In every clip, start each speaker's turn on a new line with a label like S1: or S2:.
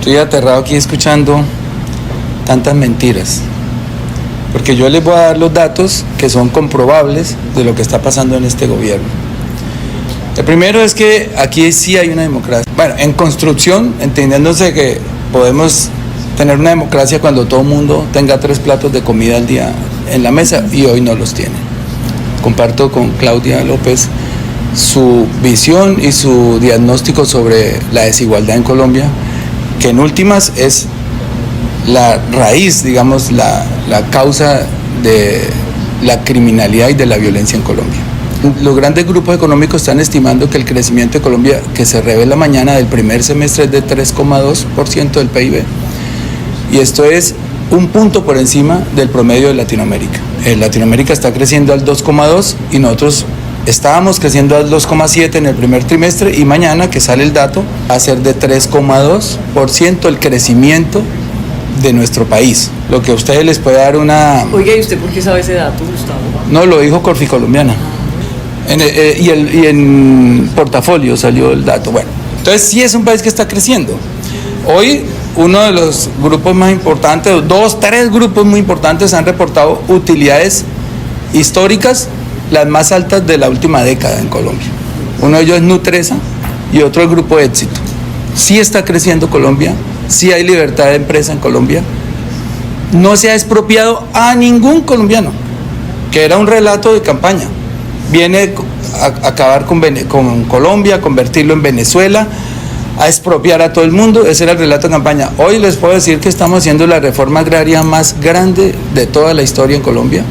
S1: Estoy aterrado aquí escuchando tantas mentiras, porque yo les voy a dar los datos que son comprobables de lo que está pasando en este gobierno. El primero es que aquí sí hay una democracia. Bueno, en construcción, entendiéndose que podemos tener una democracia cuando todo el mundo tenga 3 platos de comida al día en la mesa, y hoy no los tiene. Comparto con Claudia López su visión y su diagnóstico sobre la desigualdad en Colombia, que en últimas es la raíz, digamos, la causa de la criminalidad y de la violencia en Colombia. Los grandes grupos económicos están estimando que el crecimiento de Colombia, que se revela mañana del primer semestre, es de 3,2% del PIB, y esto es un punto por encima del promedio de Latinoamérica. Latinoamérica está creciendo al 2,2% y nosotros estábamos creciendo al 2,7% en el primer trimestre, y mañana que sale el dato va a ser de 3,2% el crecimiento de nuestro país, lo que a ustedes les puede dar una...
S2: Oiga, ¿y usted por qué sabe ese dato, Gustavo?
S1: No, lo dijo Corficolombiana. Y en portafolio salió el dato. Bueno, entonces sí es un país que está creciendo. Hoy uno de los grupos más importantes, 3 grupos muy importantes han reportado utilidades históricas, las más altas de la última década en Colombia. Uno de ellos es Nutresa y otro el Grupo Éxito. Sí está creciendo Colombia, sí hay libertad de empresa en Colombia. No se ha expropiado a ningún colombiano, que era un relato de campaña. Viene a acabar con Colombia, convertirlo en Venezuela, a expropiar a todo el mundo. Ese era el relato de campaña. Hoy les puedo decir que estamos haciendo la reforma agraria más grande de toda la historia en Colombia.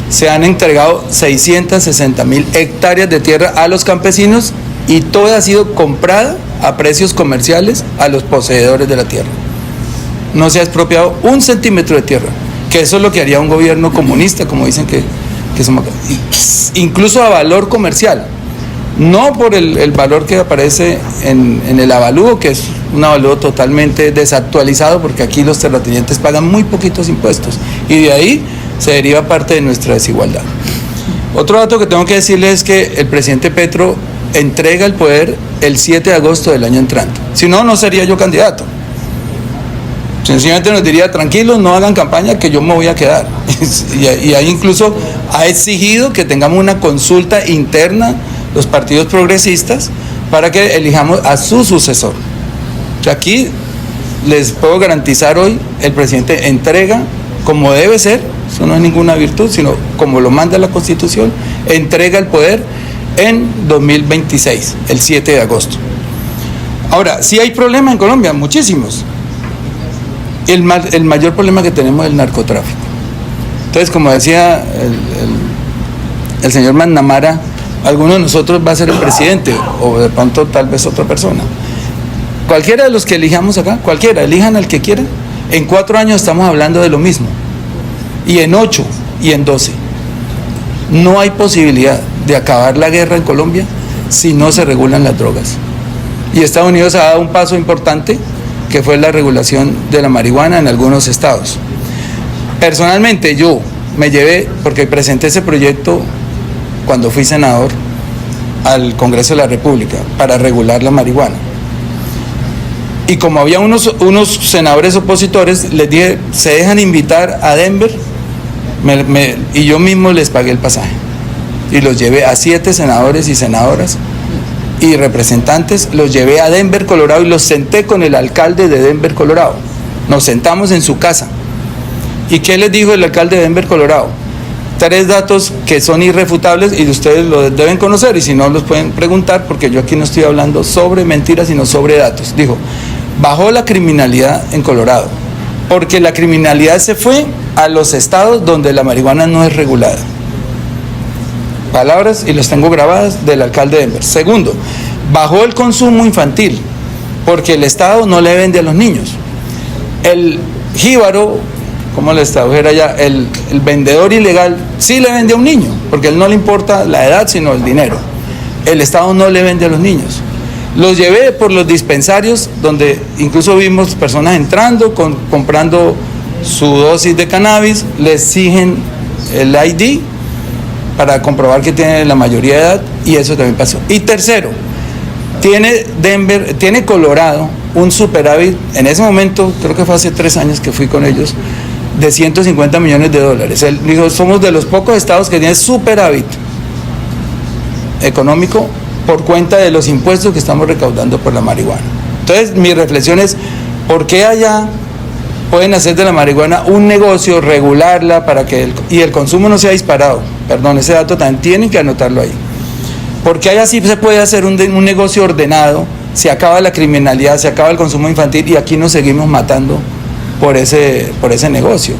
S1: Se han entregado 660.000 hectáreas de tierra a los campesinos, y toda ha sido comprada a precios comerciales a los poseedores de la tierra. No se ha expropiado 1 centímetro de tierra, que eso es lo que haría un gobierno comunista, como dicen que somos, incluso a valor comercial, no por el valor que aparece en el avalúo, que es un avalúo totalmente desactualizado, porque aquí los terratenientes pagan muy poquitos impuestos, y de ahí se deriva parte de nuestra desigualdad. Otro dato que tengo que decirles es que el presidente Petro entrega el poder el 7 de agosto del año entrante. Si no, no sería yo candidato. Sencillamente nos diría: tranquilos, no hagan campaña, que yo me voy a quedar. Y ahí incluso ha exigido que tengamos una consulta interna, los partidos progresistas, para que elijamos a su sucesor. O sea, aquí les puedo garantizar hoy, el presidente entrega como debe ser, eso no es ninguna virtud, sino como lo manda la Constitución, entrega el poder en 2026, el 7 de agosto. Ahora, sí hay problemas en Colombia, muchísimos. El mayor problema que tenemos es el narcotráfico. Entonces, como decía el señor McNamara, alguno de nosotros va a ser el presidente, o de pronto tal vez otra persona. Cualquiera de los que elijamos acá, cualquiera, elijan al que quieran, en 4 años estamos hablando de lo mismo, y en 8, y en 12. No hay posibilidad de acabar la guerra en Colombia si no se regulan las drogas. Y Estados Unidos ha dado un paso importante, que fue la regulación de la marihuana en algunos estados. Personalmente yo me llevé, porque presenté ese proyecto cuando fui senador al Congreso de la República para regular la marihuana. Y como había unos senadores opositores, les dije: se dejan invitar a Denver, y yo mismo les pagué el pasaje. Y los llevé a 7 senadores y senadoras y representantes, los llevé a Denver, Colorado, y los senté con el alcalde de Denver, Colorado. Nos sentamos en su casa. ¿Y qué les dijo el alcalde de Denver, Colorado? 3 datos que son irrefutables y ustedes los deben conocer, y si no los pueden preguntar, porque yo aquí no estoy hablando sobre mentiras, sino sobre datos. Dijo: bajó la criminalidad en Colorado, porque la criminalidad se fue a los estados donde la marihuana no es regulada. Palabras, y las tengo grabadas, del alcalde de Denver. Segundo, bajó el consumo infantil, porque el Estado no le vende a los niños. El jíbaro, como les tradujera ya, el vendedor ilegal sí le vende a un niño, porque a él no le importa la edad, sino el dinero. El Estado no le vende a los niños. Los llevé por los dispensarios, donde incluso vimos personas entrando, comprando su dosis de cannabis, le exigen el ID para comprobar que tiene la mayoría de edad, y eso también pasó. Y tercero, tiene Colorado un superávit, en ese momento, creo que fue hace 3 años que fui con ellos, de 150 millones de dólares. Él dijo, somos de los pocos estados que tienen superávit económico por cuenta de los impuestos que estamos recaudando por la marihuana. Entonces, mi reflexión es, ¿por qué allá pueden hacer de la marihuana un negocio, regularla para que el consumo no sea disparado? Perdón, ese dato también tienen que anotarlo ahí. Porque allá sí se puede hacer un negocio ordenado, se acaba la criminalidad, se acaba el consumo infantil y aquí nos seguimos matando por ese negocio.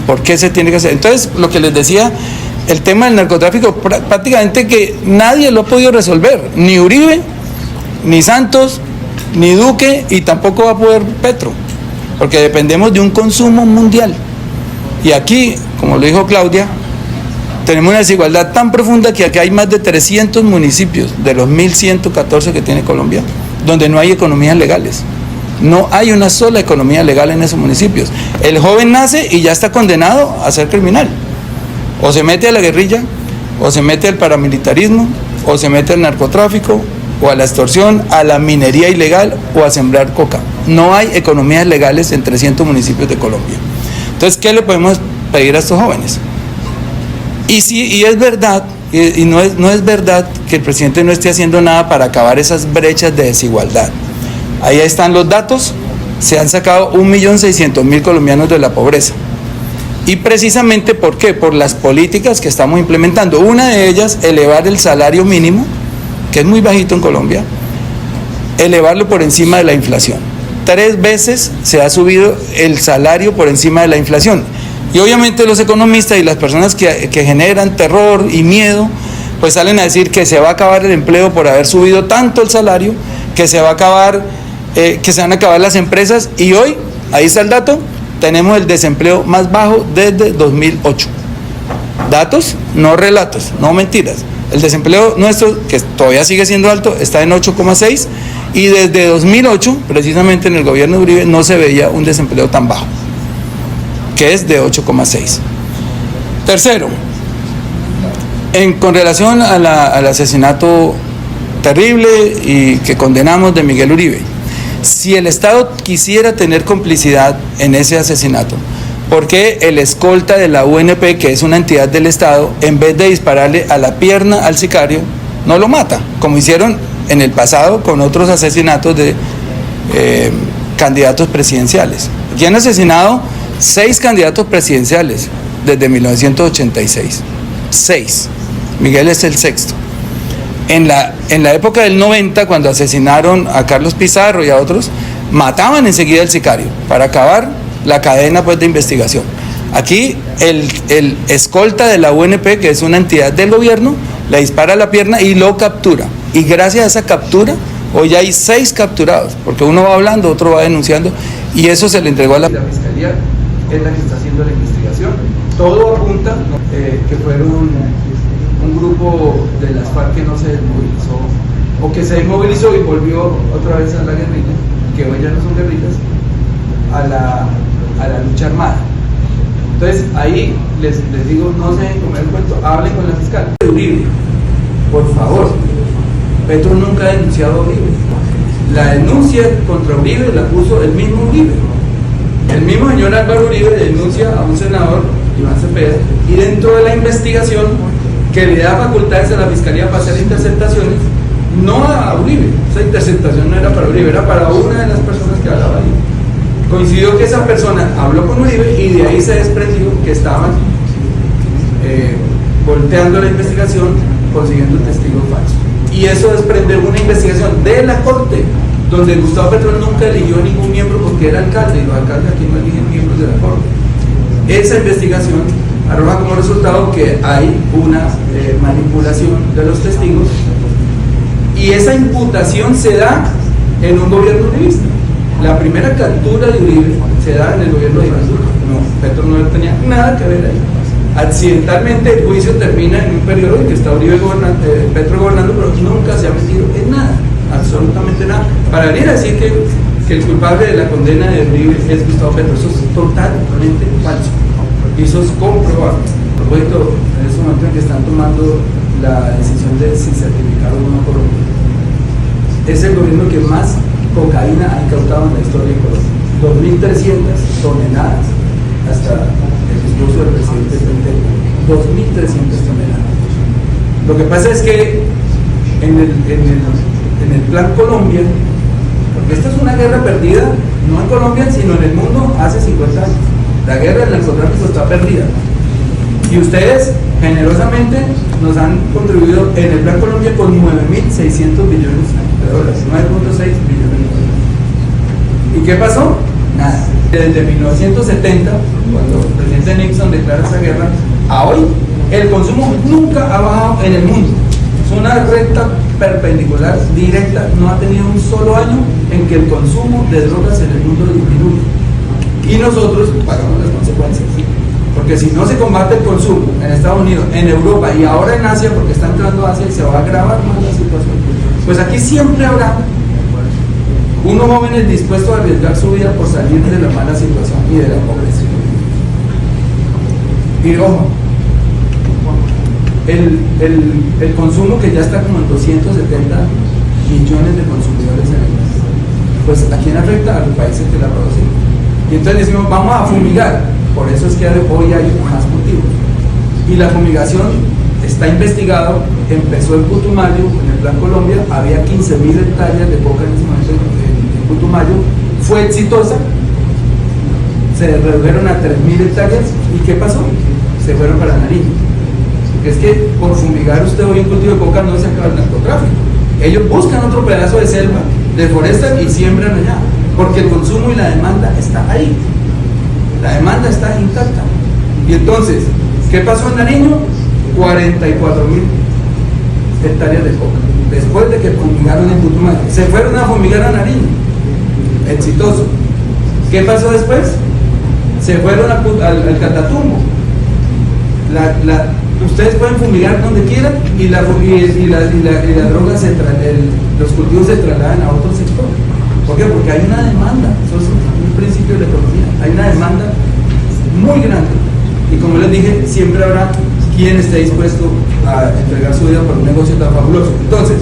S1: ¿Por qué se tiene que hacer? Entonces, lo que les decía, el tema del narcotráfico prácticamente que nadie lo ha podido resolver, ni Uribe, ni Santos, ni Duque y tampoco va a poder Petro, porque dependemos de un consumo mundial. Y aquí, como lo dijo Claudia, tenemos una desigualdad tan profunda que aquí hay más de 300 municipios de los 1.114 que tiene Colombia, donde no hay economías legales. No hay una sola economía legal en esos municipios. El joven nace y ya está condenado a ser criminal. O se mete a la guerrilla, o se mete al paramilitarismo, o se mete al narcotráfico, o a la extorsión, a la minería ilegal, o a sembrar coca. No hay economías legales en 300 municipios de Colombia. Entonces, ¿qué le podemos pedir a estos jóvenes? Y es verdad, y no es verdad que el presidente no esté haciendo nada para acabar esas brechas de desigualdad. Ahí están los datos, se han sacado 1.600.000 colombianos de la pobreza. Y precisamente, ¿por qué? Por las políticas que estamos implementando. Una de ellas, elevar el salario mínimo, que es muy bajito en Colombia, elevarlo por encima de la inflación. 3 veces se ha subido el salario por encima de la inflación. Y obviamente los economistas y las personas que generan terror y miedo, pues salen a decir que se va a acabar el empleo por haber subido tanto el salario, que se va a acabar, que se van a acabar las empresas. Y hoy, ahí está el dato, tenemos el desempleo más bajo desde 2008. Datos, no relatos, no mentiras. El desempleo nuestro, que todavía sigue siendo alto, está en 8,6 y desde 2008, precisamente en el gobierno de Uribe, no se veía un desempleo tan bajo, que es de 8,6. Tercero, con relación al asesinato terrible y que condenamos de Miguel Uribe, si el Estado quisiera tener complicidad en ese asesinato, ¿por qué el escolta de la UNP, que es una entidad del Estado, en vez de dispararle a la pierna al sicario, no lo mata, como hicieron en el pasado con otros asesinatos de candidatos presidenciales? Aquí han asesinado 6 candidatos presidenciales desde 1986. 6. Miguel es el 6º. En la época del 90, cuando asesinaron a Carlos Pizarro y a otros, mataban enseguida al sicario para acabar la cadena, pues, de investigación. Aquí el escolta de la UNP, que es una entidad del gobierno, le dispara a la pierna y lo captura. Y gracias a esa captura, hoy hay 6 capturados, porque uno va hablando, otro va denunciando, y eso se le entregó a la Fiscalía, es la que está haciendo la investigación. Todo apunta que fueron un grupo de las FARC que no se desmovilizó, o que se desmovilizó y volvió otra vez a la guerrilla, que hoy ya no son guerrillas, a la lucha armada. Entonces ahí les digo, no se dejen comer el cuento, hablen con la fiscal. Uribe, por favor, Petro nunca ha denunciado a Uribe. La denuncia contra Uribe la puso el mismo Uribe. El mismo señor Álvaro Uribe denuncia a un senador, Iván Cepeda, y dentro de la investigación que le da facultades a la Fiscalía para hacer interceptaciones, no a Uribe, esa interceptación no era para Uribe, era para una de las personas que hablaba ahí. Coincidió que esa persona habló con Uribe y de ahí se desprendió que estaban volteando la investigación, consiguiendo testigos falsos. Y eso desprende una investigación de la Corte, donde Gustavo Petro nunca eligió ningún miembro porque era alcalde, y los alcaldes aquí no eligen miembros de la Corte. Esa investigación arroja como resultado que hay una manipulación de los testigos, y esa imputación se da en un gobierno uribista. La primera captura de Uribe se da en el gobierno de Iván Duque. No, Petro no tenía nada que ver ahí. Accidentalmente el juicio termina en un periodo en que está Petro gobernando, pero nunca se ha metido en nada, absolutamente nada, para venir a decir que el culpable de la condena de Uribe es Gustavo Petro. Eso es totalmente falso, y eso es comprobable. A propósito, en ese momento en que están tomando la decisión de si certificar o no a Colombia, es el gobierno que más cocaína ha incautado en la historia de Colombia. 2.300 toneladas hasta el discurso del presidente Petro. 2.300 toneladas. Lo que pasa es que en el plan Colombia, porque esta es una guerra perdida, no en Colombia, sino en el mundo hace 50 años. La guerra del narcotráfico está perdida. Y ustedes generosamente nos han contribuido en el plan Colombia con 9.600 billones de dólares, 9.6 billones de dólares. ¿Y qué pasó? Nada. Desde 1970, cuando el presidente Nixon declara esa guerra, a hoy, el consumo nunca ha bajado en el mundo. Es una recta perpendicular directa, no ha tenido un solo año en que el consumo de drogas en el mundo disminuye. Y nosotros pagamos las consecuencias. Porque si no se combate el consumo en Estados Unidos, en Europa y ahora en Asia, porque está entrando Asia y se va a agravar más la situación, pues aquí siempre habrá unos jóvenes dispuestos a arriesgar su vida por salir de la mala situación y de la pobreza. Y ojo, el consumo que ya está como en 270 millones de consumidores en el país, pues ¿a quién afecta? A los países que la producen. Y entonces decimos, vamos a fumigar. Por eso es que hoy hay más cultivos. Y la fumigación está investigado, empezó en Putumayo, en el Plan Colombia, había 15.000 hectáreas de coca en ese momento en Putumayo, fue exitosa, se redujeron a 3.000 hectáreas, ¿y qué pasó? Se fueron para Nariño. Es que por fumigar usted hoy un cultivo de coca no se acaba el narcotráfico. Ellos buscan otro pedazo de selva, deforestan y siembran allá, porque el consumo y la demanda está ahí. La demanda está intacta. Y entonces, ¿qué pasó en Nariño? 44.000 hectáreas de coca. Después de que fumigaron en Putumayo, se fueron a fumigar a Nariño. Exitoso. ¿Qué pasó después? Se fueron al Catatumbo. Ustedes pueden fumigar donde quieran y la droga los cultivos se trasladan a otro sector. ¿Por qué? Porque hay una demanda. Eso es un principio de la economía. Hay una demanda muy grande. Y como les dije, siempre habrá quien esté dispuesto a entregar su vida por un negocio tan fabuloso. Entonces,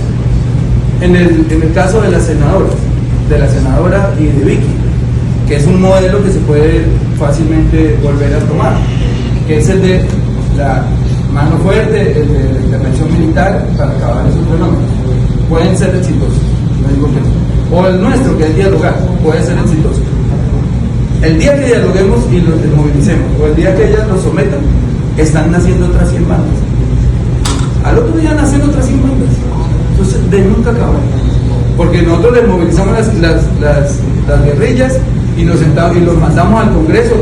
S1: en el caso de la senadora y de Vicky, que es un modelo que se puede fácilmente volver a tomar, que es el de la mano fuerte, el de la intervención militar para acabar esos fenómenos. Pueden ser exitosos, no digo que no. O el nuestro, que es dialogar, puede ser exitoso. El día que dialoguemos y los desmovilicemos, o el día que ellas los sometan, están naciendo otras 100 bandas. Al otro día nacen otras 100 bandas. Entonces, de nunca acabar. Porque nosotros desmovilizamos las guerrillas y nos sentamos y los mandamos al Congreso.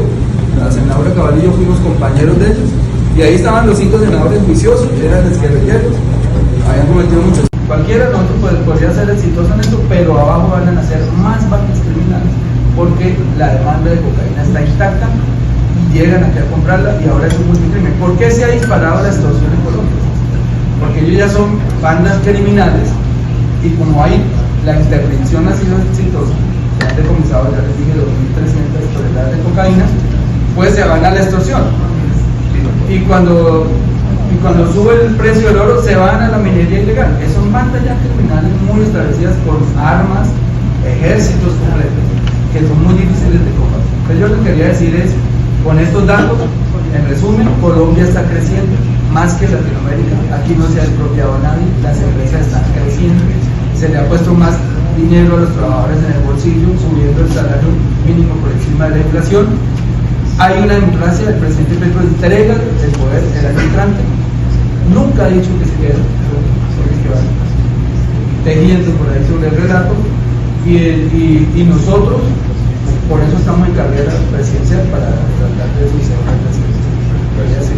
S1: La senadora Cabal y yo fuimos compañeros de ellos. Y ahí estaban los 5 senadores juiciosos, eran exguerrilleros, habían cometido muchos. Cualquiera de nosotros podría ser exitoso en esto, pero abajo van a nacer más bandas criminales, porque la demanda de cocaína está intacta y llegan aquí a comprarla y ahora es un multicrimen. ¿Por qué se ha disparado la extorsión en Colombia? Porque ellos ya son bandas criminales y como ahí la intervención ha sido exitosa, se han decomisado, ya les dije, 2.300 toneladas de cocaína, pues se van a la extorsión. Y cuando sube el precio del oro, se van a la minería ilegal. Son bandas ya criminales muy establecidas con armas, ejércitos completos, que son muy difíciles de combatir. Entonces yo lo que quería decir es, con estos datos, en resumen, Colombia está creciendo más que Latinoamérica. Aquí no se ha expropiado a nadie, las empresas están creciendo, se le ha puesto más dinero a los trabajadores en el bolsillo, subiendo el salario mínimo por encima de la inflación. Hay una democracia, el presidente Petro entrega el poder el año entrante, nunca ha dicho que se quede, porque es que va tejiendo por ahí sobre el relato, y nosotros, por eso estamos en carrera presidencial para tratar de suceder al presidente.
S3: Gracias.